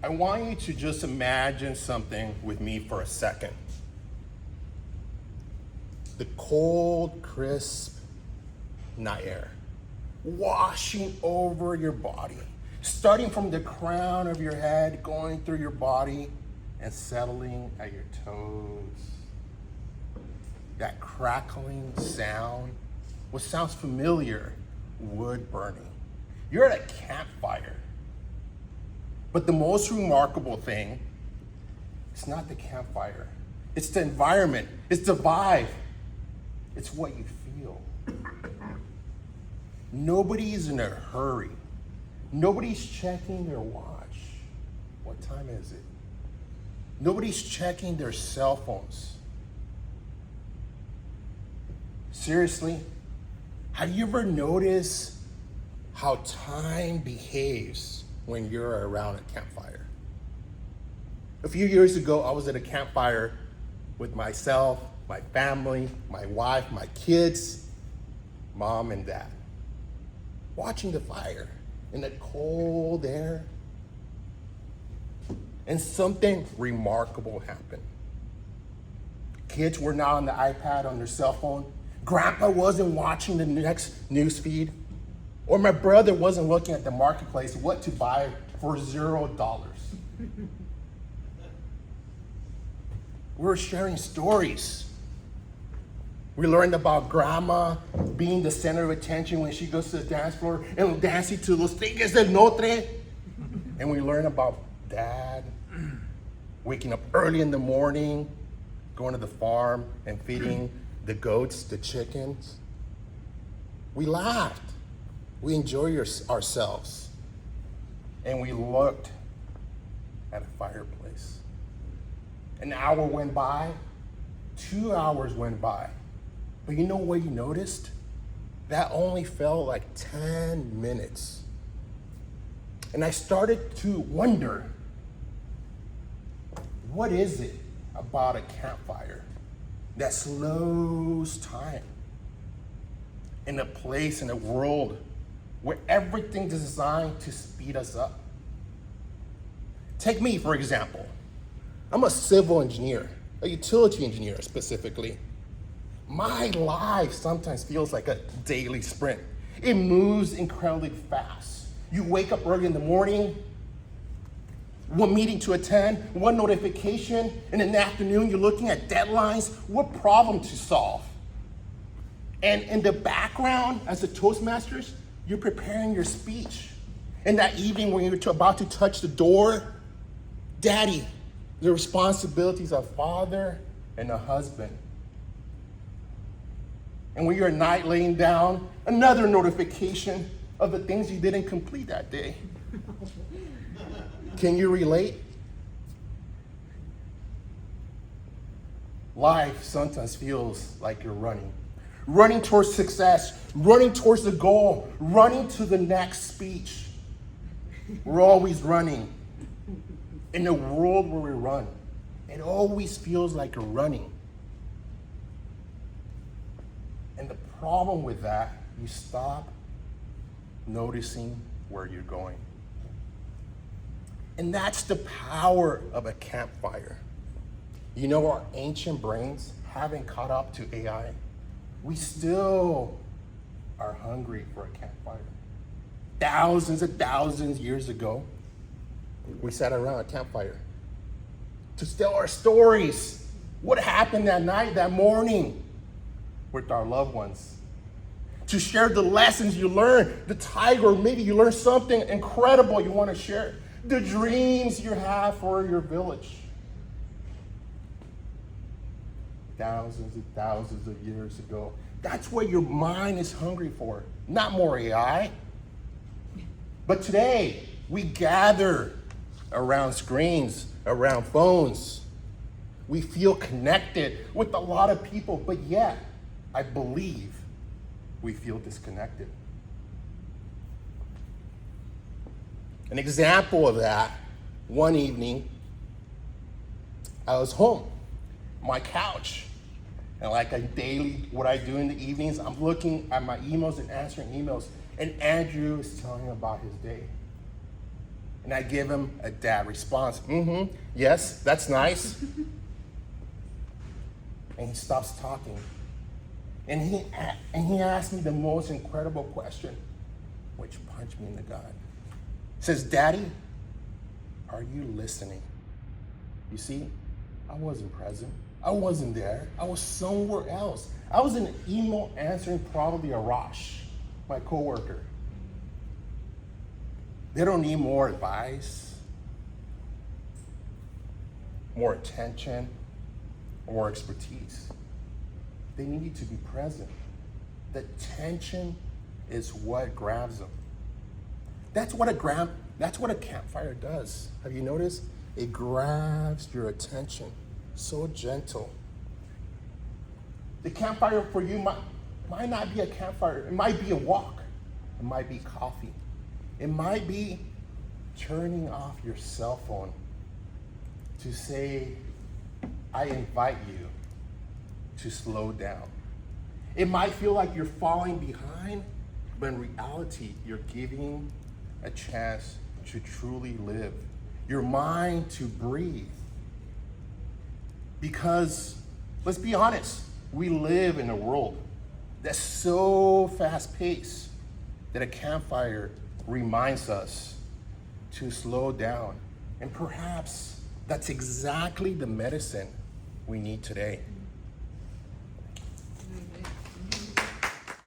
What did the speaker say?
I want you to just imagine something with me for a second. The cold, crisp night air washing over your body, starting from the crown of your head, going through your body and settling at your toes. That crackling sound, what sounds familiar, wood burning. You're at a campfire. But the most remarkable thing, it's not the campfire. It's the environment. It's the vibe. It's what you feel. Nobody's in a hurry. Nobody's checking their watch. What time is it? Nobody's checking their cell phones. Seriously, have you ever noticed how time behaves when you're around a campfire? A few years ago, I was at a campfire with myself, my family, my wife, my kids, mom and dad, watching the fire in the cold air. And something remarkable happened. Kids were not on the iPad, on their cell phone. Grandpa wasn't watching the next news feed. Or my brother wasn't looking at the marketplace what to buy for $0. We were sharing stories. We learned about grandma being the center of attention when she goes to the dance floor and dancing to Los Tigres del Norte. And we learned about dad waking up early in the morning, going to the farm and feeding the goats, the chickens. We laughed. We enjoyed ourselves. And we looked at a fireplace. An hour went by, 2 hours went by. But you know what you noticed? That only felt like 10 minutes. And I started to wonder, what is it about a campfire that slows time in a place, in a world where everything is designed to speed us up? Take me, for example. I'm a civil engineer, a utility engineer specifically. My life sometimes feels like a daily sprint. It moves incredibly fast. You wake up early in the morning, one meeting to attend, one notification, and in the afternoon you're looking at deadlines, what problem to solve. And in the background, as the Toastmasters, you're preparing your speech. And that evening when you're about to touch the door, Daddy, the responsibilities of father and a husband. And when you're at night laying down, another notification of the things you didn't complete that day. Can you relate? Life sometimes feels like you're running towards success, running towards the goal, running to the next speech. We're always running. In a world where we run, it always feels like you're running. And the problem with that, you stop noticing where you're going. And that's the power of a campfire. You know, our ancient brains haven't caught up to AI. We still are hungry for a campfire. Thousands and thousands of years ago, we sat around a campfire to tell our stories. What happened that night, that morning with our loved ones. To share the lessons you learned, the tiger, maybe you learned something incredible you want to share. The dreams you have for your village. Thousands and thousands of years ago. That's what your mind is hungry for, not more AI. But today, we gather around screens, around phones. We feel connected with a lot of people, but yet, I believe we feel disconnected. An example of that, one evening, I was home, my couch, and like what I do in the evenings, I'm looking at my emails and answering emails, and Andrew is telling me about his day. And I give him a dad response. Mm-hmm, yes, that's nice. And he stops talking. And he asked me the most incredible question, which punched me in the gut. He says, Daddy, are you listening? You see, I wasn't present. I wasn't there. I was somewhere else. I was in an email answering probably Arash, my coworker. They don't need more advice, more attention, or more expertise. They need you to be present. The tension is what grabs them. That's what a campfire does. Have you noticed? It grabs your attention. So gentle. The campfire for you might not be a campfire. It might be a walk. It might be coffee. It might be turning off your cell phone to say, I invite you to slow down. It might feel like you're falling behind, but in reality, you're giving a chance to truly live, your mind to breathe. Because, let's be honest, we live in a world that's so fast-paced that a campfire reminds us to slow down. And perhaps that's exactly the medicine we need today.